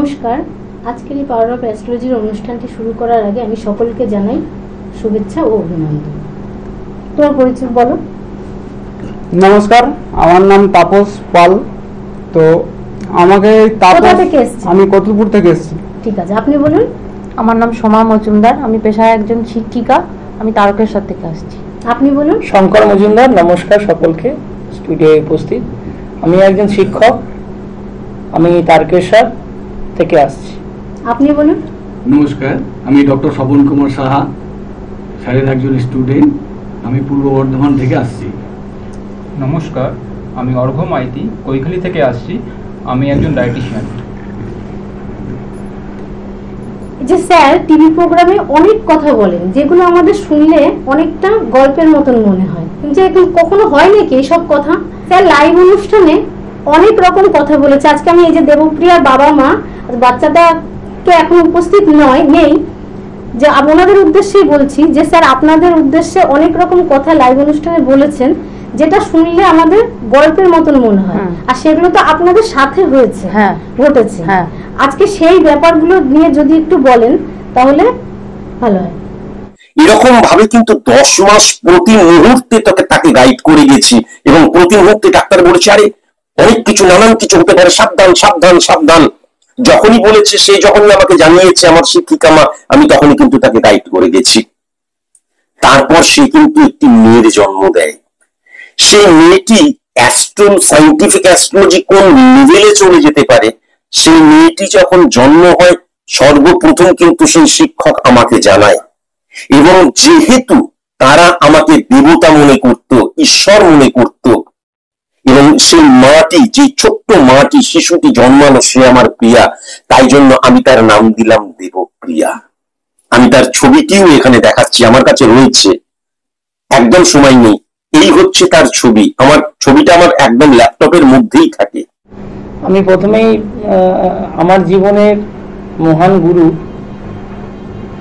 নমস্কার। আজকের এই পাওয়ার অফ অ্যাস্ট্রোলজির অনুষ্ঠানটি শুরু করার আগে আমি সকলকে জানাই শুভেচ্ছা ও অভিনন্দন। তোমার পরিচয় বলো। নমস্কার, আমার নাম তাপস পাল। তো আমাকে কোথা থেকে এসেছেন? আমি কতুলপুর থেকে এসেছি। ঠিক আছে, আপনি বলুন। আমার নাম সোমা মজুমদার, আমি পেশায় একজন শিক্ষিকা, আমি তারকেশ্বর থেকে আসছি। আপনি বলুন। শঙ্কর মজুমদার, নমস্কার সকলকে স্টুডিওয়ে উপস্থিত। আমি একজন শিক্ষক, আমি তারকেশ্বর থেকে আসছি। আপনি বলুন। নমস্কার, আমি ডক্টর স্বপন কুমার সাহা, স্যারের একজন স্টুডেন্ট, আমি পূর্ব বর্ধমান থেকে আসছি। নমস্কার, আমি অর্ঘ্য মাইতি, কৈখালি থেকে আসছি, আমি একজন ডায়েটিশিয়ান। যে স্যার টিভি প্রোগ্রামে অনেক কথা বলেন যেগুলো আমাদের শুনলে অনেকটা গল্পের মতন মনে হয়, কিন্তু কখনো হয় নাকি এইসব কথা? স্যার লাইভ অনুষ্ঠানে অনেক রকম কথা বলেছে। আজকে আমি এই যে দেবপ্রিয়ার বাবা মা, বাচ্চাটা তো এখন উপস্থিত নেই, যে ওনাদের উদ্দেশ্যেই বলছি যে স্যার আপনাদের উদ্দেশ্যে অনেক রকম কথা লাইভ অনুষ্ঠানে বলেছেন যেটা শুনলে আমাদের গল্পের মতন মনে হয়, আর সেগুলো তো আপনাদের সাথে হয়েছে, ঘটেছে। আজকে সেই ব্যাপারগুলো নিয়ে যদি একটু বলেন তাহলে ভালো হয়। এরকম ভাবে কিন্তু 10 মাস প্রতি মুহূর্তে তাকে গাইড করে গেছি, এবং প্রতি মুহূর্তে ডাক্তার বলেছে আরে অনেক কিছু, নানান কিছু হতে পারে, সাবধান সাবধান সাবধান। যখনই বলেছে, সে যখনই আমাকে জানিয়েছে, আমার শিক্ষিকা মা, আমি তখনই কিন্তু তাকে গাইড করে গেছি। তারপর সে কিন্তু একটি মেয়ের জন্ম দেয়। সেই মেয়েটি সাইন্টিফিক অ্যাস্ট্রোলজি কোন লেভেলে চলে যেতে পারে, সেই মেয়েটি যখন জন্ম হয় সর্বপ্রথম কিন্তু সেই শিক্ষক আমাকে জানায়, এবং যেহেতু তারা আমাকে দেবতা মনে করত, ঈশ্বর মনে করত, এবং সেই মাটি, যে ছোট্ট মাটি শিশুটি জন্মানো, সে আমার প্রিয়া, তাই জন্য আমি তার নাম দিলাম দেবপ্রিয়া। আমি তার ছবিটিও এখানে দেখাচ্ছি, আমার কাছে রয়েছে, একদম সময় নেই। এই হচ্ছে তার ছবি, আমার ছবিটা আমার একদম ল্যাপটপের মধ্যেই থাকে। আমি প্রথমেই আমার জীবনের মহান গুরু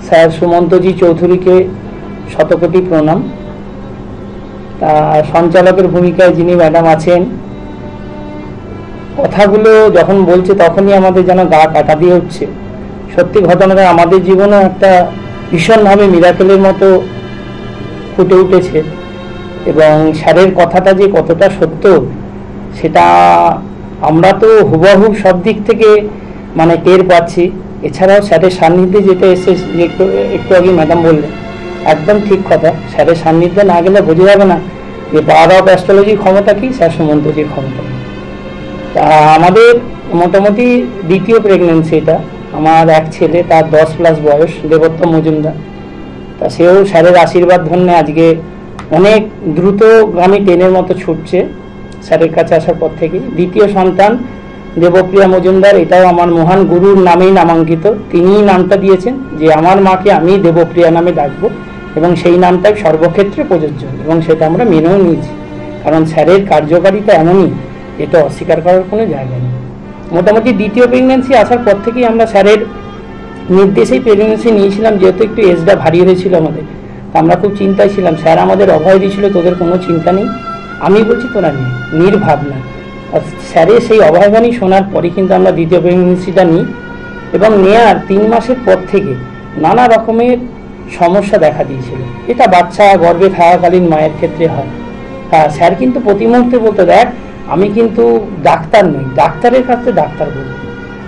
স্যার সুমন্তজি চৌধুরীকে শতকোটি প্রণাম। তা সঞ্চালকের ভূমিকায় যিনি ম্যাডাম আছেন, কথাগুলো যখন বলছে তখনই আমাদের যেন গা কাটা দিয়ে উঠছে। সত্যি ঘটনাটা আমাদের জীবনে একটা ভীষণভাবে মিরাকেলের মতো ফুটে উঠেছে, এবং স্যারের কথাটা যে কতটা সত্য সেটা আমরা তো হুবহু সব দিক থেকে টের পাচ্ছি। এছাড়াও স্যারের সান্নিধ্যে যেটা এসে একটু আগে ম্যাডাম বললেন, একদম ঠিক কথা। স্যারের সান্নিধ্যে না গেলে বোঝা যাবে না যে পাওয়ার অফ অ্যাস্ট্রোলজির ক্ষমতা কি, স্যার সুমন্তজির ক্ষমতা। তা আমাদের মোটামুটি দ্বিতীয় প্রেগনেন্সি এটা। আমার এক ছেলে, তার 10+ বয়স, দেবত্ব মজুমদার। তা সেও স্যারের আশীর্বাদ ধন্যে আজকে অনেক দ্রুতগামী ট্রেনের মতো ছুটছে স্যারের কাছে আসার পর থেকে। দ্বিতীয় সন্তান দেবপ্রিয়া মজুমদার, এটাও আমার মহান গুরুর নামেই নামাঙ্কিত। তিনিই নামটা দিয়েছেন যে আমার মাকে আমি দেবপ্রিয়া নামে ডাকবো, এবং সেই নামটাই সর্বক্ষেত্রে প্রযোজ্য, এবং সেটা আমরা মেনেও নিয়েছি। কারণ স্যারের কার্যকারিতা এমনই, এটা অস্বীকার করার কোনো জায়গা নেই। মোটামুটি দ্বিতীয় প্রেগনেন্সি আসার পর থেকেই আমরা স্যারের নির্দেশেই প্রেগনেন্সি নিয়েছিলাম, যেহেতু একটু এজটা ভারী হয়েছিল আমাদের। তা আমরা খুব চিন্তায় ছিলাম। স্যার আমাদের অভয় দিয়েছিল, তোদের কোনো চিন্তা নেই, আমি বলছি তোরা নেই, নির্ভাবনা। আর স্যারের সেই অভয়বাণী শোনার পরে কিন্তু আমরা দ্বিতীয় প্রেগনেন্সিটা নিই, এবং নেয়ার 3 মাসের পর থেকে নানা রকমের সমস্যা দেখা দিয়েছিল। এটা বাচ্চা গর্ভে থাকাকালীন মায়ের ক্ষেত্রে হয়। হ্যাঁ, স্যার কিন্তু প্রতি মুহূর্তে বলতো, দেখ আমি কিন্তু ডাক্তার নই, ডাক্তারের কাছে ডাক্তার বলবো,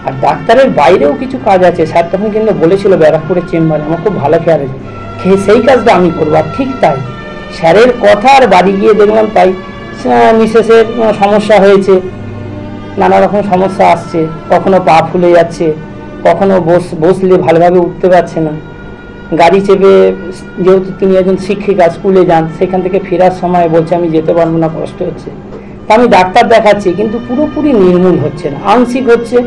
আর ডাক্তারের বাইরেও কিছু কাজ আছে। স্যার তখন কিন্তু বলেছিল ব্যারাকপুরের চেম্বারে, আমার খুব ভালো খেয়াল আছে, সেই কাজটা আমি করবো। আর ঠিক তাই, স্যারের কথা আর বাড়ি গিয়ে দেখলাম তাই। মিসেসের সমস্যা হয়েছে, নানা রকম সমস্যা আসছে, কখনো পা ফুলে যাচ্ছে, কখনো বসলে ভালোভাবে উঠতে পারছে না। গাড়ি চেপে, যেহেতু তিনি একজন শিক্ষিকা, স্কুলে যান, সেখান থেকে ফেরার সময় বলছে আমি যেতে পারবো না, কষ্ট হচ্ছে। তা আমি ডাক্তার দেখাচ্ছি, কিন্তু পুরোপুরি নির্মূল হচ্ছে না, আংশিক হচ্ছে।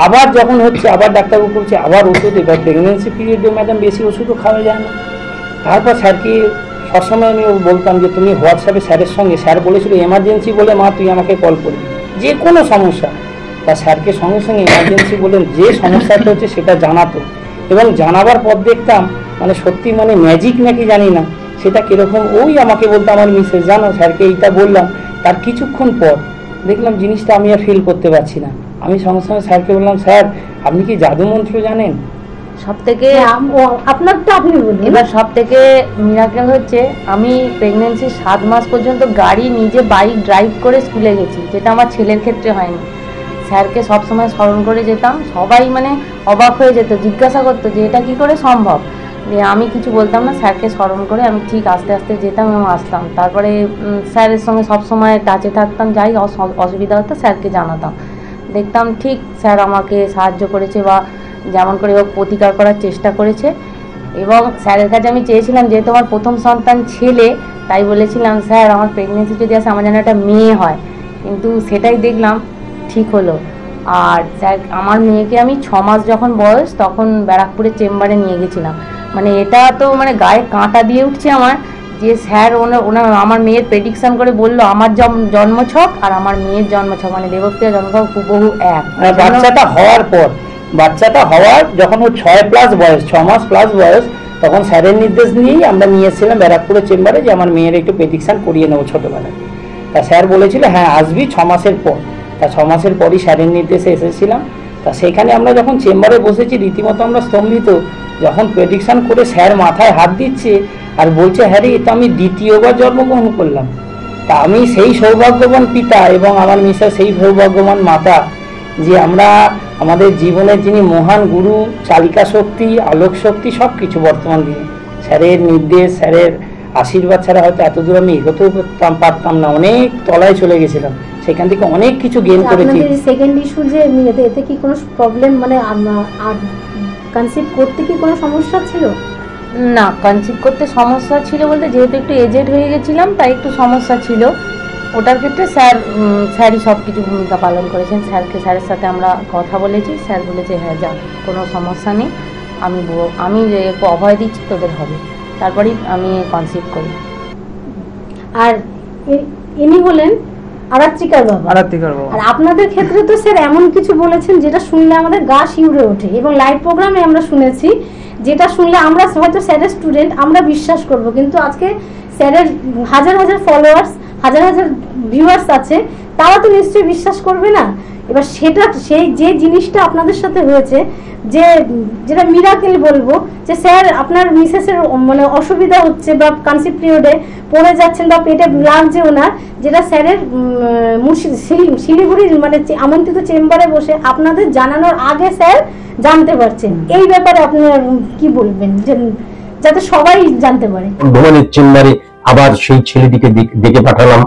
আবার যখন হচ্ছে আবার ডাক্তারবাবু করছে, আবার ওষুধ। এবার প্রেগনেন্সি পিরিয়ডে ম্যাডাম বেশি ওষুধও খাওয়া যায় না। তারপর স্যারকে সবসময় আমি বলতাম যে তুমি হোয়াটসঅ্যাপে স্যারের সঙ্গে, স্যার বলেছিল এমার্জেন্সি বলে মা তুই আমাকে কল করবি যে কোনো সমস্যা। তা স্যারকে সঙ্গে সঙ্গে এমার্জেন্সি বলেন যে সমস্যাটা হচ্ছে সেটা জানাতো, এবং জানাবার পর দেখতাম সত্যি ম্যাজিক নাকি জানি না, সেটা কিরকম। ওই আমাকে বলতো আমার মিসেস, জানো স্যারকে এইটা বললাম, তার কিছুক্ষণ পর দেখলাম জিনিসটা আমি আর ফিল করতে পারছি না, আমি সঙ্গে সঙ্গে স্যারকে বললাম, স্যার আপনি কি জাদু মন্ত্র জানেন? সব থেকে আপনারটা আপনি বলুন। এবার সব থেকে মিরাকেল হচ্ছে, আমি প্রেগনেন্সির 7 মাস পর্যন্ত গাড়ি নিজে বাইক ড্রাইভ করে স্কুলে গেছি, যেটা আমার ছেলের ক্ষেত্রে হয়নি। স্যারকে সবসময় স্মরণ করে যেতাম, সবাই মানে অবাক হয়ে যেত, জিজ্ঞাসা করতো যে এটা কি করে সম্ভব। যে আমি কিছু বলতাম না, স্যারকে স্মরণ করে আমি ঠিক আস্তে আস্তে যেতাম এবং আসতাম। তারপরে স্যারের সঙ্গে সবসময় টাচে থাকতাম, যাই অসুবিধা হতো স্যারকে জানাতাম, দেখতাম ঠিক স্যার আমাকে সাহায্য করেছে বা যেমন করে হোক প্রতিকার করার চেষ্টা করেছে। এবং স্যারের কাছে আমি চেয়েছিলাম, যেহেতু আমার প্রথম সন্তান ছেলে, তাই বলেছিলাম স্যার আমার প্রেগনেন্সি যদি আসে আমার যেন একটা মেয়ে হয়, কিন্তু সেটাই দেখলাম ঠিক হলো। আর স্যার আমার মেয়েকে আমি 6 মাস যখন বয়স তখন ব্যারাকপুরের চেম্বারে নিয়ে গেছিলাম। মানে এটা তো মানে গায়ে কাঁটা দিয়ে উঠছে আমার, যে স্যার ওনার আমার মেয়ের প্রেডিকশন করে বললো আমার জন্মছক আর আমার মেয়ের জন্মছক মানে দেবপ্রিয়া জন্মছক হুবহু এক। বাচ্চাটা হওয়ার যখন ও 6+ বয়স, 6 মাস প্লাস বয়স, তখন স্যারের নির্দেশ নিয়েই আমরা নিয়ে এসেছিলাম ব্যারাকপুরের চেম্বারে যে আমার মেয়ের একটু প্রেডিকশন করিয়ে নেবো ছোটোবেলায়। তা স্যার বলেছিল হ্যাঁ আসবি 6 মাসের পর। তা 6 মাসের পরই স্যারের নির্দেশে এসেছিলাম। তা সেখানে আমরা যখন চেম্বারে বসেছি রীতিমতো আমরা স্তম্ভিত, যখন প্রেডিকশন করে স্যার মাথায় হাত দিচ্ছে আর বলছে হ্যাঁ রে এটা আমি দ্বিতীয়বার জন্মগ্রহণ করলাম। তা আমি সেই সৌভাগ্যবান পিতা এবং আমার মিসেস সেই সৌভাগ্যবান মাতা যে আমরা আমাদের জীবনের যিনি মহান গুরু, চালিকা শক্তি, আলোক শক্তি, সব কিছু বর্তমান দিনে স্যারের নির্দেশ, স্যারের আশীর্বাদ ছাড়া হয়তো এতদূর আমি এগোতেও পারতাম না, অনেক তলায় চলে গেছিলাম, সেখান থেকে অনেক কিছু গেইন করেছি। সেকেন্ড ইস্যু যে এতে কি কোনো প্রবলেম মানে আর কনসিভ করতে কি কোনো সমস্যা ছিল? না, কনসিভ করতে সমস্যা ছিল বলতে যেহেতু একটু এজেড হয়ে গেছিলাম তাই একটু সমস্যা ছিল। ওটার ক্ষেত্রে স্যারই সব কিছু ভূমিকা পালন করেছেন। স্যারের সাথে আমরা কথা বলেছি, স্যার বলেছে হ্যাঁ যা কোনো সমস্যা নেই, আমি যে অভয় দিচ্ছি তোদের হবে, তারপরেই আমি কনসিভ করি। আর ইনি হলেন আরাত্রিকার বাবা। আর আপনাদের ক্ষেত্রে তো স্যার এমন কিছু বলেছেন যেটা শুনলে আমাদের গা শিউরে ওঠে, এবং লাইভ প্রোগ্রামে আমরা শুনেছি যেটা শুনলে আমরা হয়তো স্যারের স্টুডেন্ট আমরা বিশ্বাস করব, কিন্তু আজকে স্যারের হাজার হাজার ফলোয়ার্স, হাজার হাজার ভিউয়ার্স আছে, তারা তো নিশ্চয়ই বিশ্বাস করবে না। এবার সেই যে জিনিসটা আপনাদের সাথে হয়েছে, যেটা মিরাকেল বলবো, যে স্যার আপনার মিসেসের মানে অসুবিধা হচ্ছে বা কনসিভ পিরিয়ডে পড়ে যাচ্ছেন বা পেটে লাগছে ওনার, যেটা স্যারের শিলিগুড়ির মানে আমন্ত্রিত চেম্বারে বসে আপনাদের জানানোর আগে স্যার জানতে পারছেন। এই ব্যাপারে আপনারা কি বলবেন যাতে সবাই জানতে পারে? ভবনের চেম্বারে আবার সেই ছেলেটিকে ডেকে পাঠালাম।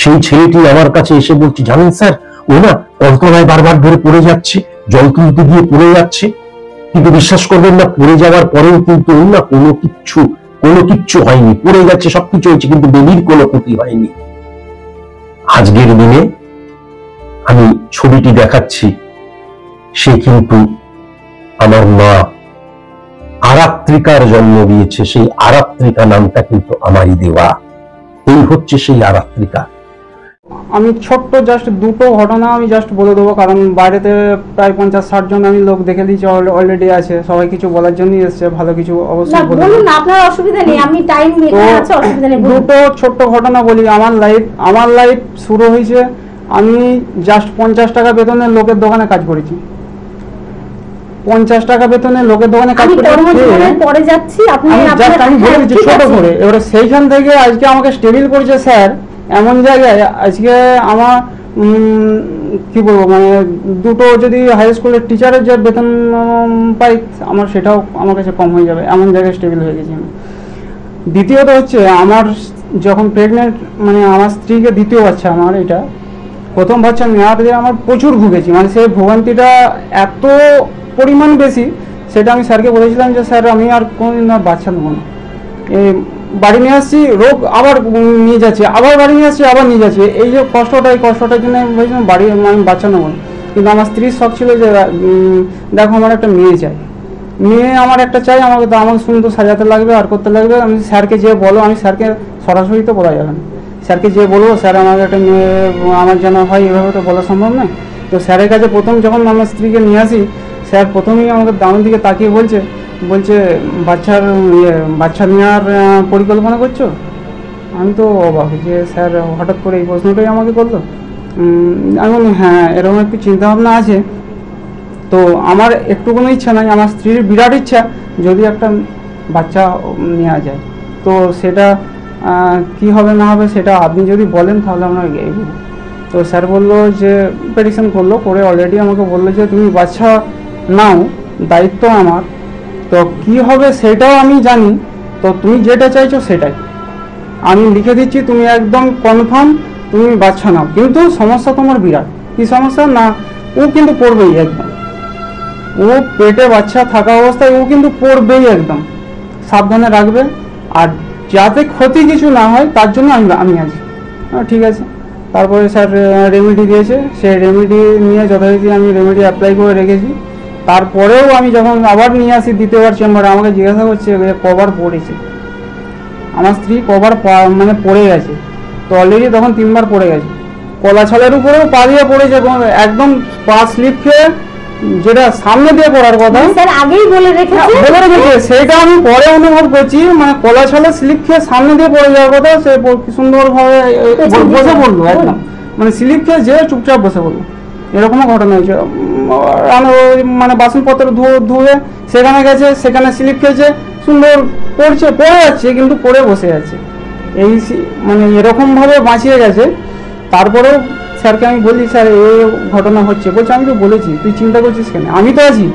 সেই ছেলেটি আমার কাছে এসে বলছে জানেন স্যার ও না কলতলায় বারবার ধরে পড়ে যাচ্ছে, জল তুলতে গিয়ে পড়ে যাচ্ছে, কিন্তু বিশ্বাস করবেন না পড়ে যাওয়ার পরেও কিন্তু ওর না কোনো কিচ্ছু হয়নি, পড়ে যাচ্ছে সবকিছু হয়েছে কিন্তু বেবির কোনো ক্ষতি হয়নি। আজকের দিনে আমি ছবিটি দেখাচ্ছি, সে কিন্তু আমার মা আরাত্রিকার জন্ম দিয়েছে, সেই আরাত্রিকা নামটা কিন্তু আমারই দেওয়া। এই হচ্ছে সেই আরাত্রিকা। আমি ছোট্ট জাস্ট দুটো ঘটনা আমি জাস্ট বলে দেবো, কারণ বাইরেতে প্রায় 50-60 জন আমি লোক দেখে দিয়েছি অলরেডি আছে, সবাই কিছু বলার জন্যই এসছে, ভালো কিছু অবশ্যই বলুন, আপনার অসুবিধা নেই, আমি টাইম এখানে আছে, অসুবিধা নেই। দুটো ছোট্ট ঘটনা বলি। আমার লাইফ শুরু হয়েছে, আমি জাস্ট 50 টাকা বেতনের লোকের দোকানে কাজ করেছি। 50 টাকা বেতনে লোকের দোকানে কাজ পরে যাচ্ছি, আমি বলে দিচ্ছি ছোট করে। এবারে সেইখান থেকে আজকে আমাকে স্টেবিল করেছে স্যার এমন জায়গায়, আজকে আমার কি বলবো মানে দুটো যদি হাই স্কুলের টিচারের যে বেতন পাই আমার সেটাও আমার কাছে কম হয়ে যাবে, এমন জায়গায় স্টেবিল হয়ে গেছি আমি। দ্বিতীয়ত হচ্ছে আমার যখন প্রেগনেন্ট মানে আমার স্ত্রীকে দ্বিতীয় বাচ্চা আমার, এটা প্রথম বাচ্চা নেওয়ার দিয়ে আমার প্রচুর ভুগেছি, মানে সেই ভোগান্তিটা এত পরিমাণ বেশি, সেটা আমি স্যারকে বলেছিলাম যে স্যার আমি আর কোনোদিন আর বাচ্চা নেবো না। বাড়ি নিয়ে আসছি, রোগ আবার নিয়ে যাচ্ছে, আবার বাড়ি নিয়ে আসছি, আবার নিয়ে যাচ্ছে, এই যে কষ্টটার জন্য আমি বলছিলাম আমি বাচ্চা নেবো না। কিন্তু আমার স্ত্রীর শখ ছিল যে দেখো আমার একটা মেয়ে চাই, মেয়ে আমার একটা চাই, আমাকে সুন্দর সাজাতে লাগবে আর করতে লাগবে। আমি স্যারকে যে বলো, আমি স্যারকে সরাসরি তো বলা যাবে না, স্যারকে যে বলবো স্যার আমার একটা মেয়ে আমার যেন হয়, এভাবে তো বলা সম্ভব নয়। তো স্যারের কাছে প্রথম যখন আমার স্ত্রীকে নিয়ে আসি, স্যার প্রথমেই আমাকে দামের দিকে তাকিয়ে বলছে বাচ্চা নেওয়ার পরিকল্পনা করছো? আমি তো অবাক যে স্যার হঠাৎ করে এই প্রশ্নটাই আমাকে করলো। আমি বলি হ্যাঁ এরকম একটু চিন্তা ভাবনা আছে। তো আমার একটুকুনো ইচ্ছা নাই, আমার স্ত্রীর বিরাট ইচ্ছা যদি একটা বাচ্চা নেওয়া যায়। তো সেটা কি হবে না হবে সেটা আপনি যদি বলেন তাহলে আমরা এগোবো। তো স্যার বললো যে প্রেডিকশন করলো, করে অলরেডি আমাকে বললো যে তুমি বাচ্চা নাও, দায়িত্ব আমার। তো কি হবে সেটাও আমি জানি, তো তুমি যেটা চাইছো সেটাই আমি লিখে দিচ্ছি, তুমি একদম কনফার্ম তুমি বাচ্চা নাও। কিন্তু সমস্যা তোমার বিরাট, কি সমস্যা না, ও কিন্তু পড়বেই একদম, ও পেটে বাচ্চা থাকা অবস্থায় ও কিন্তু পড়বেই একদম, সাবধানে রাখবে। আর যাতে ক্ষতি কিছু না হয় তার জন্য আমি আছি। ঠিক আছে। তারপরে স্যার রেমেডি দিয়েছে, সেই রেমেডি নিয়ে যথারীতি আমি রেমেডি অ্যাপ্লাই করে রেখেছি। তারপরেও আমি যখন আবার নিয়ে আসি দ্বিতীয়বার চেম্বারে, আমাকে জিজ্ঞাসা করছে কবার পড়েছে, আমার স্ত্রী কবার মানে পড়ে গেছে। তো অলরেডি তখন 3 বার পড়ে গেছে, কলাছলের উপরেও পা দিয়ে পড়েছে, একদম পা স্লিপ খেয়ে, যেটা সামনে দিয়ে পড়ার কথা স্যার আগেই বলে রেখেছে, সেটা আমি পরে অনুভব করছি। মানে কলাছলে স্লিপ খেয়ে সামনে দিয়ে পড়ে যাওয়ার কথা, সে সুন্দরভাবে বসে পড়লো একদম, মানে স্লিপ খেয়ে যে চুপচাপ বসে পড়লো। এরকমও ঘটনা হয়েছে। মানে বাসনপত্র ধুয়ে সেখানে গেছে, সেখানে স্লিপ খেয়েছে, সুন্দর পড়ে যাচ্ছে কিন্তু পড়ে বসে আছে। এই মানে এরকমভাবে বাঁচিয়ে গেছে। তারপরেও স্যারকে আমি বলি স্যার এই ঘটনা হচ্ছে, বলছে আমি তো বলেছি তুই চিন্তা করছিস কেন, আমি তো আছি।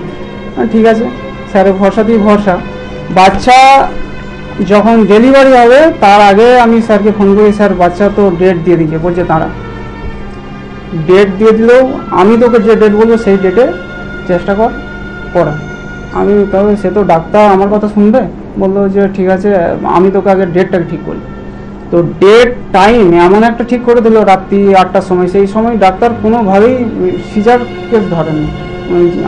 ঠিক আছে, স্যারের ভরসাতেই ভরসা। বাচ্চা যখন ডেলিভারি হবে তার আগে আমি স্যারকে ফোন করি, স্যার বাচ্চা তো ডেট দিয়ে দিচ্ছে। বলছে তারা ডেট দিয়ে দিলেও আমি তোকে যে ডেট বলবো সেই ডেটে চেষ্টা কর পড়া। আমি তবে সে তো ডাক্তার আমার কথা শুনবে, বললো যে ঠিক আছে আমি তোকে আগে ডেটটাকে ঠিক করি। তো ডেট টাইম এমন একটা ঠিক করে দিল রাত্রি 8টার সময়। সেই সময় ডাক্তার কোনোভাবেই সিজার কেস ধরেনি,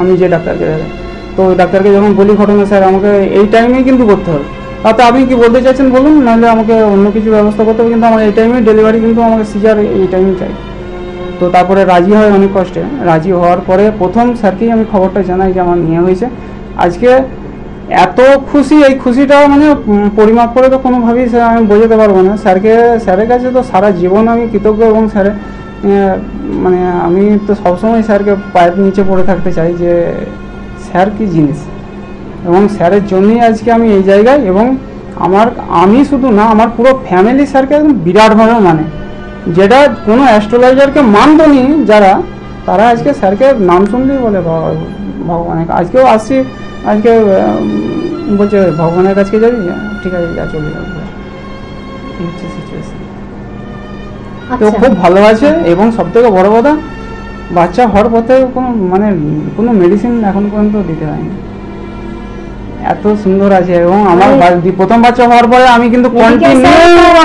আমি যে ডাক্তারকে দেখাই। তো ওই ডাক্তারকে যখন বলি ঘটনা, স্যার আমাকে এই টাইমেই কিন্তু করতে হবে। তাতে আপনি কি বলতে চাইছেন বলুন, নাহলে আমাকে অন্য কিছু ব্যবস্থা করতে হবে, কিন্তু আমার এই টাইমে ডেলিভারি, কিন্তু আমাকে সিজার এই টাইমে চাই। তো তারপরে রাজি হয় অনেক কষ্টে। রাজি হওয়ার পরে প্রথম স্যারকেই আমি খবরটা জানাই যে আমার মেয়ে হয়েছে। আজকে এত খুশি, এই খুশিটা মানে পরিমাপ করে তো কোনোভাবেই আমি বোঝাতে পারবো না। স্যারের কাছে তো সারা জীবন আমি কৃতজ্ঞ, এবং স্যারের মানে আমি তো সবসময় স্যারকে পায়ের নিচে পড়ে থাকতে চাই যে স্যার কি জিনিস, এবং স্যারের জন্যই আজকে আমি এই জায়গায়। এবং আমি শুধু না, আমার পুরো ফ্যামিলি স্যারকে একদম বিরাটভাবে মানে, যেটা কোনো অ্যাস্ট্রোলজারকে মানতো নি যারা, তারা আজকে স্যারকে নাম শুনলেই বলে ভগবানের। আজকেও আসছি, আজকে বলছে ভগবানের কাছে যাবি, ঠিক আছে যা চলে যাবো। তো খুব ভালো আছে। এবং সব থেকে বড় কথা, বাচ্চা হওয়ার পথে কোনো মেডিসিন এখন পর্যন্ত দিতে হয়নি, এত সুন্দর আছে। এবং আমার প্রথম বাচ্চা হওয়ার পরে আমি কিন্তু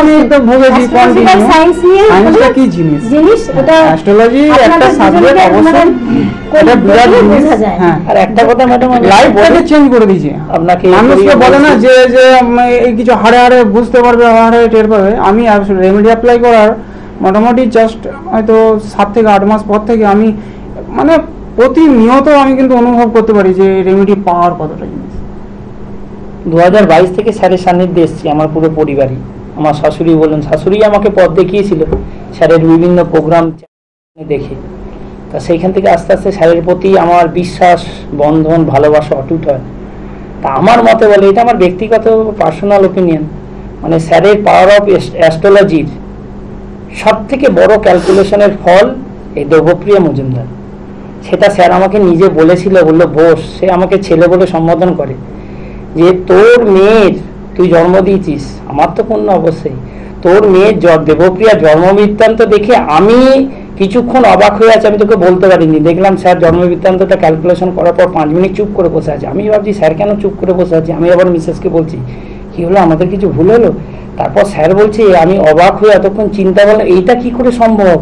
আমি তো ভুগেছি সায়েন্সটা কি জিনিস, অ্যাস্ট্রোলজি একটা সাবজেক্ট অবশ্যই এটা বিরাট জিনিস। হ্যাঁ, আর একটা কথা ম্যাডাম, লাইফটাকে চেঞ্জ করে দিয়েছে আপনাকে। মানুষকে বলে না যে এই কিছু হাড়ে হাড়ে বুঝতে পারবে, হাড়ে টের পাবে। আমি রেমেডি অ্যাপ্লাই করার মোটামুটি জাস্ট হয়তো 7 থেকে 8 মাস পর থেকে আমি মানে প্রতিনিয়ত আমি কিন্তু অনুভব করতে পারি যে রেমেডি পাওয়ার কতটা জিনিস। 2022 থেকে স্যারের সান্নিধ্যে এসেছি আমার পুরো পরিবারই। আমার শাশুড়ি বলুন, শাশুড়ি আমাকে পথ দেখিয়েছিল স্যারের বিভিন্ন প্রোগ্রাম দেখে। তা সেইখান থেকে আস্তে আস্তে স্যারের প্রতি আমার বিশ্বাস, বন্ধন, ভালোবাসা অটুট হয়। তা আমার মতে বলে, এটা আমার ব্যক্তিগত পার্সোনাল ওপিনিয়ন, মানে স্যারের পাওয়ার অফ অ্যাস্ট্রোলজির সব থেকে বড় ক্যালকুলেশনের ফল এই দেবপ্রিয়া মজুমদার। সেটা স্যার আমাকে নিজে বলেছিল, বললো বোস, সে আমাকে ছেলে বলে সম্বোধন করে, যে তোর মেয়ের তুই জন্ম দিয়েছিস, আমার তো পূর্ণ অবশ্যই, তোর মেয়ের দেবপ্রিয়া জন্ম বৃত্তান্ত দেখে আমি কিছুক্ষণ অবাক হয়ে আছে, আমি তোকে বলতে পারিনি। দেখলাম স্যার জন্ম বৃত্তান্তটা ক্যালকুলেশন করার পর 5 মিনিট চুপ করে বসে আছে। আমি ভাবছি স্যার কেন চুপ করে বসে আছে। আমি আবার মিসেসকে বলছি কি হলো, আমাদের কিছু ভুল হলো? তারপর স্যার বলছে, আমি অবাক হয়ে এতক্ষণ চিন্তা করলাম এইটা কি করে সম্ভব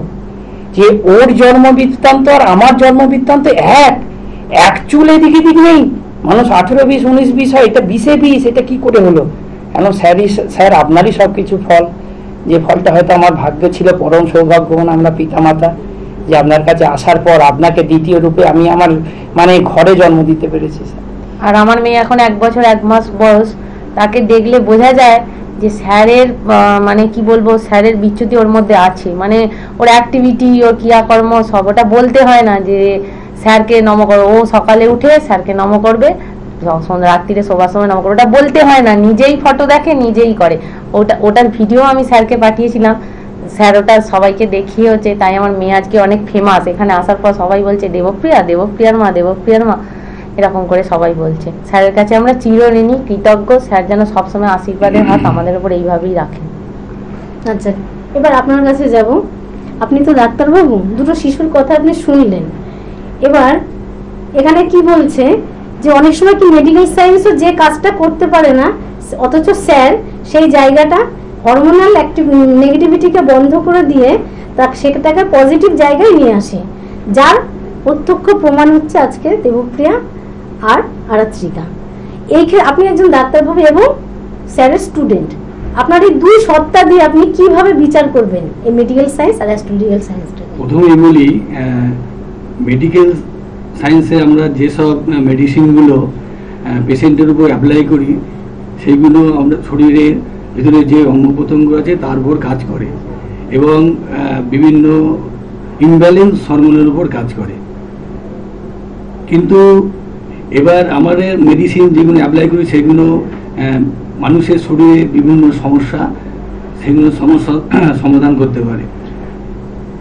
যে ওর জন্ম বৃত্তান্ত আর আমার জন্ম বৃত্তান্ত এক চুল এদিক এদিক নেই। মানুষ 18, 20, 19, 20 হয়, এটা 20-এ 20, এটা কি করে হলো? কেন স্যার আপনারই সব কিছু ফল, যে ফলটা হয়তো আমার ভাগ্য ছিল, পরম সৌভাগ্যবান আমরা পিতামাতা, যে আপনার কাছে আসার পর আপনাকে দ্বিতীয় রূপে আমি আমার মানে ঘরে জন্ম দিতে পেরেছি। আর আমার মেয়ে এখন 1 বছর 1 মাস বয়স, তাকে দেখলে বোঝা যায় যে স্যারের মানে কি বলবো, স্যারের বিচ্যুতি ওর মধ্যে আছে, মানে ওর অ্যাক্টিভিটি, ওর ক্রিয়াকর্ম সব, ওটা বলতে হয় না যে স্যারকে নম করো, ও সকালে উঠে স্যারকে নম করবে, রাত্রিরে শোবার সময় নম করবে, ওটা বলতে হয় না, নিজেই ফটো দেখে নিজেই করে। ওটার ভিডিও আমি স্যারকে পাঠিয়েছিলাম, স্যার ওটা সবাইকে দেখিয়েছে, তাই আমার মেয়ে আজকে অনেক ফেমাস। এখানে আসার পর সবাই বলছে দেবপ্রিয়া, দেবপ্রিয়ার মা, দেবপ্রিয়ার মা, এরকম করে সবাই বলছে। স্যারের কাছে আমরা চিরঋণী, কৃতজ্ঞ। স্যার যেন সবসময় আশীর্বাদের হাত আমাদের উপর এইভাবেই রাখেন। আচ্ছা, এবার আপনার কাছে যাব। আপনি তো ডাক্তারবাবু, দুটো শিশুর কথা আপনি শুনলেন। এবার এখানে কি বলছে যে অনেক সময় কি মেডিকেল সায়েন্সও যে কাজটা করতে পারে না, অথচ স্যার সেই জায়গাটা হরমোনাল নেগেটিভিটিকে বন্ধ করে দিয়ে সেটাকে পজিটিভ জায়গায় নিয়ে আসে, যার প্রত্যক্ষ প্রমাণ হচ্ছে আজকে দেবপ্রিয়া আর আরাত্রিকা। এই আপনি একজন ডাক্তারবাবু এবং স্যারের স্টুডেন্ট, আপনার এই দুই সত্তা দিয়ে আপনি কিভাবে বিচার করবেন এই মেডিকেল সায়েন্স আর অ্যাস্ট্রোলজিক্যাল সায়েন্সটা? প্রথমেই বলি, মেডিকেল সায়েন্সে আমরা যেসব মেডিসিনগুলো পেশেন্টের উপর অ্যাপ্লাই করি, সেইগুলো আমরা শরীরের ভিতরে যে অঙ্গ প্রত্যঙ্গ আছে তার উপর কাজ করে এবং বিভিন্ন ইমব্যালেন্স হরমোনের উপর কাজ করে। কিন্তু এবার আমাদের মেডিসিন যেগুলো অ্যাপ্লাই করি সেগুলো মানুষের শরীরে বিভিন্ন সমস্যা, সেগুলো সমস্যা সমাধান করতে পারে।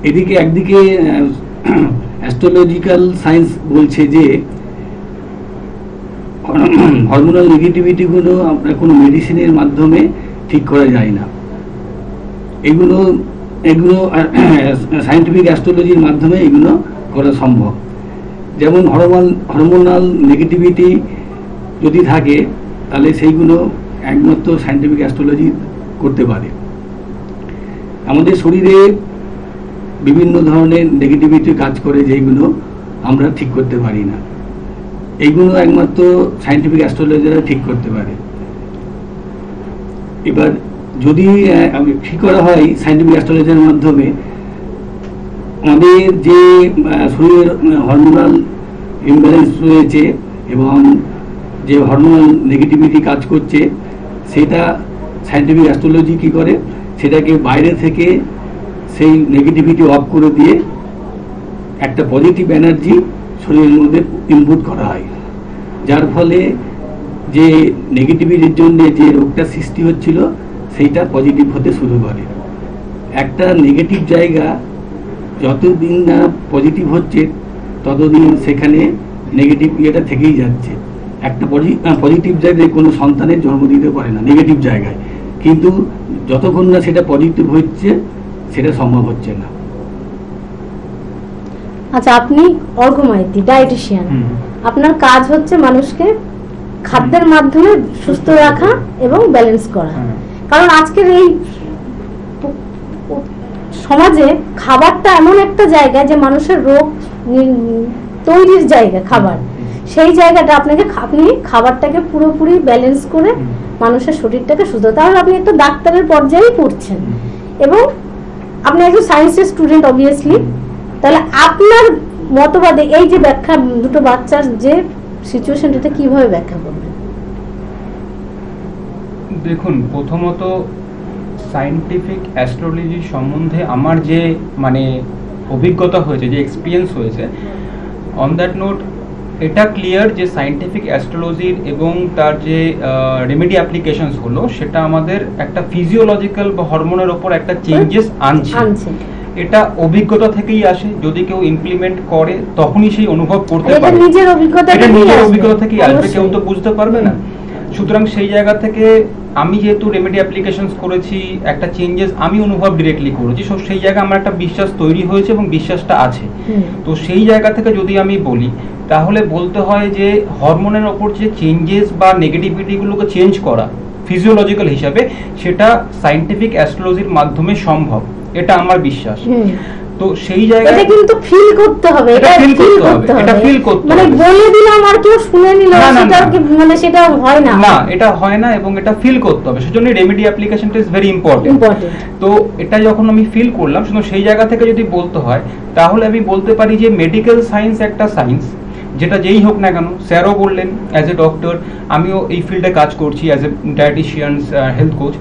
এদিকে একদিকে অ্যাস্ট্রোলজিক্যাল সায়েন্স বলছে যে হরমোনাল নেগেটিভিটিগুলো আপনার কোনো মেডিসিনের মাধ্যমে ঠিক করা যায় না। এগুলো সায়েন্টিফিক অ্যাস্ট্রোলজির মাধ্যমে এগুলো করা সম্ভব। যেমন হরমোনাল নেগেটিভিটি যদি থাকে তাহলে সেইগুলো একমাত্র সায়েন্টিফিক অ্যাস্ট্রোলজি করতে পারে। আমাদের শরীরে বিভিন্ন ধরনের নেগেটিভিটি কাজ করে, যেগুলো আমরা ঠিক করতে পারি না, এইগুলো একমাত্র সায়েন্টিফিক অ্যাস্ট্রোলজাররা ঠিক করতে পারে। এবার যদি ঠিক করা হয় সায়েন্টিফিক অ্যাস্ট্রোলজারের মাধ্যমে, আমাদের যে শরীরের হরমোনাল ইমব্যালেন্স রয়েছে এবং যে হরমোনাল নেগেটিভিটি কাজ করছে, সেটা সায়েন্টিফিক অ্যাস্ট্রোলজি কী করে, সেটাকে বাইরে থেকে সেই নেগেটিভিটি অফ করে দিয়ে একটা পজিটিভ এনার্জি শরীরের মধ্যে ইনপুট করা হয়, যার ফলে যে নেগেটিভিটির জন্য যে রোগটা সৃষ্টি হচ্ছিল সেইটা পজিটিভ হতে শুরু করে। একটা নেগেটিভ জায়গা যতদিন না পজিটিভ হচ্ছে ততদিন সেখানে নেগেটিভ ইয়েটা থেকেই যাচ্ছে। একটা পজিটিভ জায়গায় কোনো সন্তানের জন্ম দিতে পারে না নেগেটিভ জায়গায়, কিন্তু যতক্ষণ না সেটা পজিটিভ হচ্ছে সেটা সম্ভব হচ্ছে না। আচ্ছা, আপনি অর্ঘ্যমাইতি, ডায়েটিশিয়ান, আপনার কাজ হচ্ছে মানুষকে খাদ্যের মাধ্যমে সুস্থ রাখা এবং ব্যালেন্স করা। কারণ আজকের এই সমাজে খাবারটা এমন একটা জায়গা যে মানুষের রোগ তৈরির জায়গা খাবার, সেই জায়গাটা আপনি খাবারটাকে পুরোপুরি ব্যালেন্স করে মানুষের শরীরটাকে সুস্থ, তাহলে আপনি একটা ডাক্তারের পর্যায়ে পড়ছেন এবং আপনি একজন সায়েন্সের স্টুডেন্ট অবভিয়াসলি। তাহলে আপনার মতবাদে এই যে ব্যাখ্যা, দুটো বাচ্চার যে সিচুয়েশনটা কিভাবে ব্যাখ্যা করবেন? দেখুন, প্রথমত সায়েন্টিফিক অ্যাস্ট্রোলজি সম্বন্ধে আমার যে অভিজ্ঞতা হয়েছে, যে এক্সপিরিয়েন্স হয়েছে, অন দ্যাট নোট এটা ক্লিয়ার যে সায়েন্টিফিক অ্যাস্ট্রোলজির এবং তার যে রেমেডি অ্যাপ্লিকেশনস হলো, সেটা আমাদের একটা ফিজিওলজিক্যাল বা হরমোনের ওপর একটা চেঞ্জেস আনছে। এটা অভিজ্ঞতা থেকেই আসে, যদি কেউ ইমপ্লিমেন্ট করে তখনই সেই অনুভব করতে পারে। এটা নিজের অভিজ্ঞতা থেকেই আসবে, কেউ তো বুঝতে পারবে না। সুতরাং সেই জায়গা থেকে আমি যেহেতু রেমেডি অ্যাপ্লিকেশনস করেছি, একটা চেঞ্জেস আমি অনুভব ডিরেক্টলি করেছি, সো সেই জায়গায় আমার একটা বিশ্বাস তৈরি হয়েছে এবং বিশ্বাসটা আছে। তো সেই জায়গা থেকে যদি আমি বলি, তাহলে বলতে হয় যে হরমোনের ওপর যে চেঞ্জেস বা নেগেটিভিটিগুলোকে চেঞ্জ করা ফিজিওলজিক্যাল হিসাবে, সেটা সায়েন্টিফিক অ্যাস্ট্রোলজির মাধ্যমে সম্ভব, এটা আমার বিশ্বাস। তো সেই জায়গায় এটা কিন্তু ফিল করতে হবে, এটা ফিল করতে হবে, বলে দিলাম আর কেউ শুনে নিল সেটা হয় না, এটা হয় না, এবং এটা ফিল করতে হবে। সেজন্য রেমেডি অ্যাপ্লিকেশনটা ইজ ভেরি ইম্পর্টেন্ট। তো এটা যখন আমি ফিল করলাম, সেই জায়গা থেকে যদি বলতে হয়, তাহলে আমি বলতে পারি যে মেডিকেল সায়েন্স একটা সায়েন্স, যেটা যেই হোক না কেন। স্যারও বললেন অ্যাজ এ ডক্টর, আমিও এই ফিল্ডে কাজ করছি as a dietician, health coach.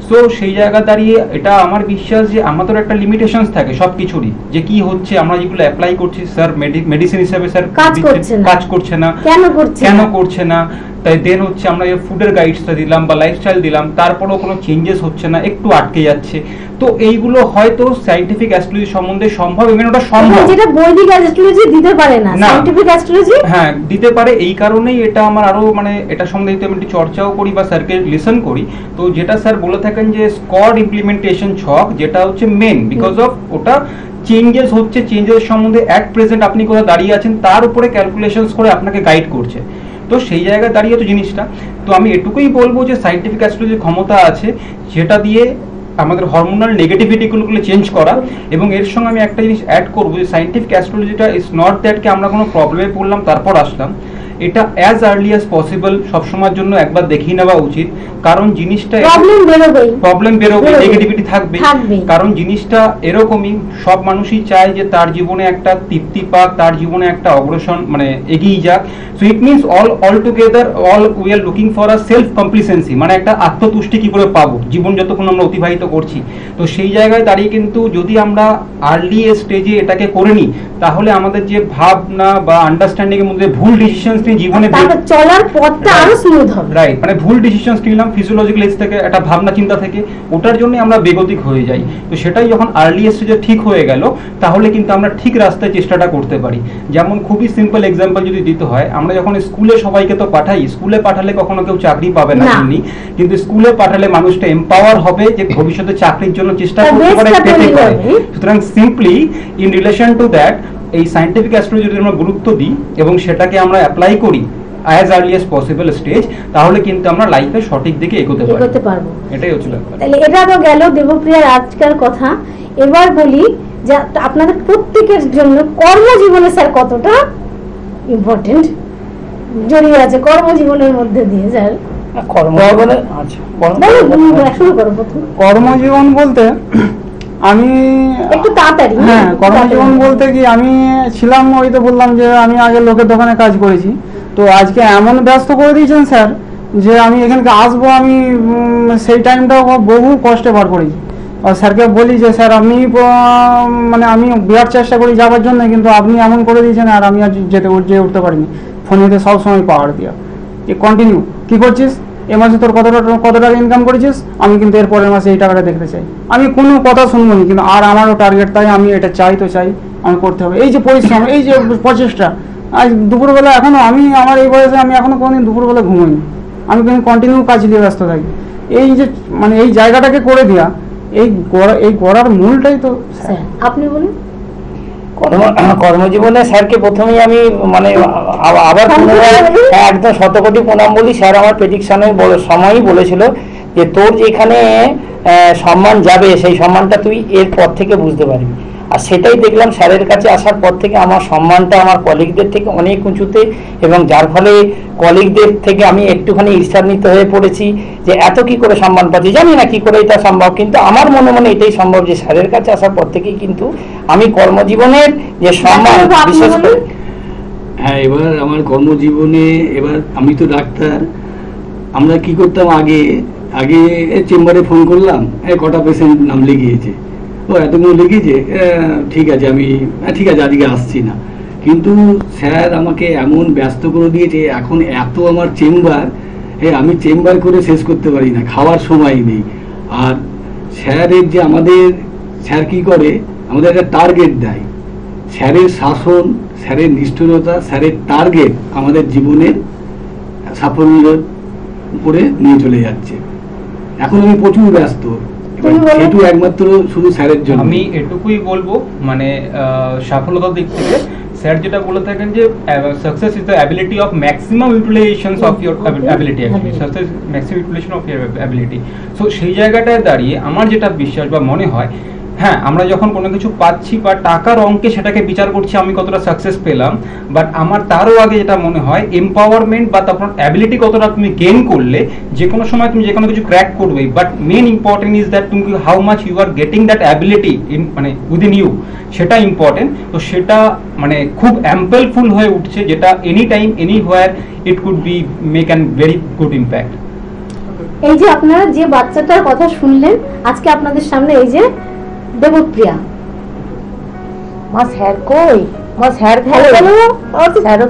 So সেই জায়গা দাঁড়িয়ে এটা আমার বিশ্বাস যে আমাদের একটা লিমিটেশনস থাকে সব কিছুরই, যে কি হচ্ছে আমরা যেগুলো অ্যাপ্লাই করছি স্যার মেডিসিন হিসেবে স্যার কাজ করছে না, কেন করছে না, তাই দেন হচ্ছে আমরা ফুডের গাইডসটা দিলাম বা লাইফস্টাইল দিলাম, তারপরেও কোনো চেঞ্জেস হচ্ছে না, একটু আটকে যাচ্ছে। তো এইগুলো হয়তো সায়েন্টিফিক অ্যাস্ট্রোলজি সম্বন্ধে সম্ভব, এবং ওটা সম্ভব যেটা বৈদিক অ্যাস্ট্রোলজি দিতে পারে না, সায়েন্টিফিক অ্যাস্ট্রোলজি হ্যাঁ দিতে পারে। এই কারণেই এটা আমার আরো মানে এটা সম্বন্ধে আমি একটু চর্চাও করি বা স্যারকে লিসন করি। তো যেটা স্যার বলে থাকেন যে স্কোয়াড ইমপ্লিমেন্টেশন ছক, যেটা হচ্ছে মেন বিকজ অফ ওটা চেঞ্জেস হচ্ছে, চেঞ্জেস সম্বন্ধে অ্যাট প্রেজেন্ট আপনি কোথায় দাঁড়িয়ে আছেন তার উপরে ক্যালকুলেশনস করে আপনাকে গাইড করছে। তো সেই জায়গায় দাঁড়িয়ে তো জিনিসটা, তো আমি এটুকুই বলবো যে সায়েন্টিফিক অ্যাস্ট্রোলজির ক্ষমতা আছে যেটা দিয়ে আমাদের হরমোনাল নেগেটিভিটিগুলো চেঞ্জ করা। এবং এর সঙ্গে আমি একটা জিনিস অ্যাড করবো যে সায়েন্টিফিক অ্যাস্ট্রোলজিটা ইজ নট দ্যাটকে আমরা কোনো প্রবলেমে পড়লাম তারপর আসলাম, এটা অ্যাজ আর্লি অ্যাজ পসিবল সবসময়ের জন্য একবার দেখিয়ে নেওয়া উচিত। কারণ জিনিসটা প্রবলেম বেরোবে, নেগেটিভিটি থাকবে, কারণ জিনিসটা এরকমই সব মানুষই চায় যে তার জীবনে একটা তৃপ্তি পাক, তার জীবনে একটা অগ্রসর মানে এগিয়ে যাক। So it means all together we are looking for a self complacency, মানে একটা আত্মতুষ্টি কি করে পাবো জীবন যতক্ষণ আমরা অতিবাহিত করছি। তো সেই জায়গায় দাঁড়িয়ে কিন্তু যদি আমরা আর্লি স্টেজে এটাকে করে নিই তাহলে আমাদের যে ভাবনা বা আন্ডারস্ট্যান্ডিং এর মধ্যে ভুল ডিসিশনস নিয়ে জীবনে চলার পথটা আরো স্মুথ হবে, রাইট, মানে ভুল ডিসিশনস নিলাম ফিজিওলজিক্যাল এজ থেকে, একটা ভাবনা চিন্তা থেকে, ওটার জন্য আমরা বেগতিক হয়ে যাই। তো সেটাই যখন আর্লি স্টেজে ঠিক হয়ে গেল তাহলে কিন্তু আমরা ঠিক রাস্তায় চেষ্টাটা করতে পারি। যেমন খুবই সিম্পল এক্সাম্পল যদি দিতে হয়, আমরা যখন স্কুলে সবাইকে তো পাঠাই, স্কুলে পাঠালে কখনো কেউ চাকরি পাবে না এমনি, কিন্তু স্কুলে পাঠালে মানুষটা এম্পাওয়ার হবে যে ভবিষ্যতে চাকরির জন্য চেষ্টা করতে পারে, পেতে পারে। সুতরাং simply in relation to that এই সায়েন্টিফিক অ্যাস্ট্রোলজি যদি আমরা গুরুত্ব দিই এবং সেটাকে আমরা অ্যাপ্লাই করি as early as possible stage, তাহলে কিন্তু আমরা লাইফে সঠিক দিকে এগোতে পারবো। এটাই হচ্ছে ব্যাপার। তাহলে এটা তো গেল দেবপ্রিয়ার আজকের কথা। এবার বলি যে আপনাদের প্রত্যেকের জন্য কর্মজীবনে স্যার কতটা ইম্পর্টেন্ট জড়িয়ে আছে কর্মজীবনের মধ্যে দিয়ে স্যার? কর্মজীবন বলতে আমি একটু তাড়াতাড়ি, হ্যাঁ কর্মজীবন বলতে কি আমি ছিলাম, ওই তো বললাম যে আমি আগে লোকের দোকানে কাজ করেছি। তো আজকে এমন ব্যস্ত করে দিয়েছেন স্যার যে আমি এখানকে আসবো, আমি সেই টাইমটাও বহু কষ্টে পার করেছি। আর স্যারকে বলি যে স্যার আপনি মানে আমি বিরাট চেষ্টা করি যাওয়ার জন্য, কিন্তু আপনি এমন করে দিয়েছেন আর আমি আর যেয়ে উঠতে পারিনি। ফোনেতে সবসময় পাওয়ার দিয়া যে কন্টিনিউ কী করছিস, এ মাসে তোর কত টাকা ইনকাম করেছিস, আমি কিন্তু এর পরের মাসে এই টাকাটা দেখতে চাই। আমি কোনো কথা শুনবো না, কিন্তু আর আমারও টার্গেট, তাই আমি এটা চাই তো চাই, আমি করতে হবে। এই যে পরিশ্রম, এই যে প্রচেষ্টা, আজ দুপুরবেলা এখনও আমি আমার এই বয়সে আমি এখনও কোনোদিন দুপুরবেলা ঘুমোইনি, আমি কিন্তু কন্টিনিউ কাজ নিয়ে ব্যস্ত থাকি। এই যে মানে এই জায়গাটাকে করে দেওয়া, এই গড়ার মূলটাই তো। আপনি বলুন। কর্মজীবনে স্যারকে প্রথমেই আমি মানে আবার একদম শতকোটি প্রণাম বলি। স্যার আমার প্রেডিকশনের সময়ই বলেছিল যে তোর যেখানে সম্মান যাবে সেই সম্মানটা তুই এরপর থেকে বুঝতে পারবি। আর সেটাই দেখলাম স্যারের কাছে আসার পর থেকে আমার সম্মানটা আমার কলিগদের থেকে অনেক উঁচুতে, এবং যার ফলে কলিগদের থেকে আমি একটুখানি ঈর্ষান্বিত হয়ে পড়েছি যে এত কি করে সম্মান পাচ্ছি, জানি না কি করে এটা সম্ভব, কিন্তু আমার মনে মনে এটাই সম্ভব যে স্যারের কাছে আসার পর থেকেই কিন্তু আমি কর্মজীবনের যে সম্মান বিশেষ করে। হ্যাঁ, এবার আমার কর্মজীবনে, এবার আমি তো ডাক্তার, আমরা কি করতাম আগে চেম্বারে ফোন করলাম, কটা পেশেন্ট নাম লিখিয়েছে, ও এতগুলো লিখেছে, ঠিক আছে ঠিক আছে আজকে আসছি না। কিন্তু স্যার আমাকে এমন ব্যস্ত করে দিয়েছে, এখন এত আমার চেম্বার, আমি চেম্বার করে শেষ করতে পারি না, খাওয়ার সময় নেই। আর স্যারের যে স্যার কি করে, আমাদের একটা টার্গেট দেয়, স্যারের শাসন, স্যারের নিষ্ঠুরতা, স্যারের টার্গেট আমাদের জীবনের সাফল্যের উপরে নিয়ে চলে যাচ্ছে। এখন আমি প্রচুর ব্যস্ত, সেটু একমাত্র শুধু স্যারের জন্য। আমি এটুকুই বলবো, মানে সফলতার দিক থেকে স্যার যেটা বলে থাকেন যে success is the ability of maximum utilizations of your ability, actually success maximum utilization of your ability. So সেই জায়গাটায় দাঁড়িয়ে আমার যেটা বিশ্বাস বা মনে হয়, হ্যাঁ আমরা যখন কোনো কিছু পাচ্ছি বা টাকার অঙ্কে সেটাকে বিচার করছি আমি কতটা সাকসেস পেলাম, বাট আমার তারও আগে যেটা মনে হয় এম্পাওয়ারমেন্ট বা তখন অ্যাবিলিটি কতটা তুমি গেইন করলে যে কোনো সময় তুমি যে কোনো কিছু ক্র্যাক করবে। But main important is that তুমি how much you are getting that ability in মানে উইদিন ইউ, সেটা ইম্পর্টেন্ট। তো সেটা মানে খুব অ্যাম্পলফুল হয়ে উঠছে, যেটা any time anywhere it could be make an very good impact. এই যে আপনারা যে বাচ্চাটার কথা শুনলেন, আজকে আপনাদের সামনে এই যে দেবপ্রিয়া। মা স্যার কই? মা স্যার কই?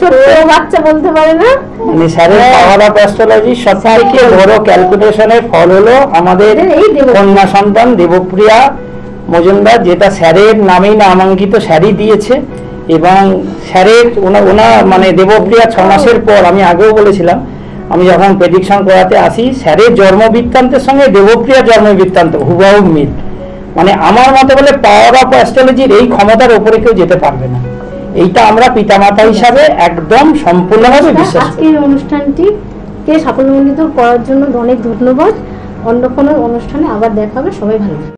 ছোট বাচ্চা বলতে পারে না। মানে স্যারের পাওয়ার অফ অ্যাস্ট্রোলজি সবথেকে বড় ক্যালকুলেশনের ফল হলো আমাদের এই দেবপ্রিয়া। কন্যা সন্তান দেবপ্রিয়া মজুমদার, যেটা স্যারের নামেই নামাঙ্কিত, স্যারই দিয়েছে। এবং স্যারের ওনার মানে দেবপ্রিয়া 6 মাসের পর, আমি আগেও বলেছিলাম, আমি যখন প্রেডিকশন করাতে আসি, স্যারের জন্ম বৃত্তান্তের সঙ্গে দেবপ্রিয়া জন্ম বৃত্তান্ত হুবহু মিল। মানে আমার মতে বলে পাওয়ার অফ অ্যাস্ট্রোলজির এই ক্ষমতার উপরে কেউ যেতে পারবে না। এইটা আমরা পিতামাতা হিসাবে একদম সম্পূর্ণভাবে বিশ্বাস করি। আজকের অনুষ্ঠানটিকে সাফল্যমণ্ডিত করার জন্য অনেক ধন্যবাদ। অন্য কোনো অনুষ্ঠানে আবার দেখা হবে। সবাই ভালো থাকবেন।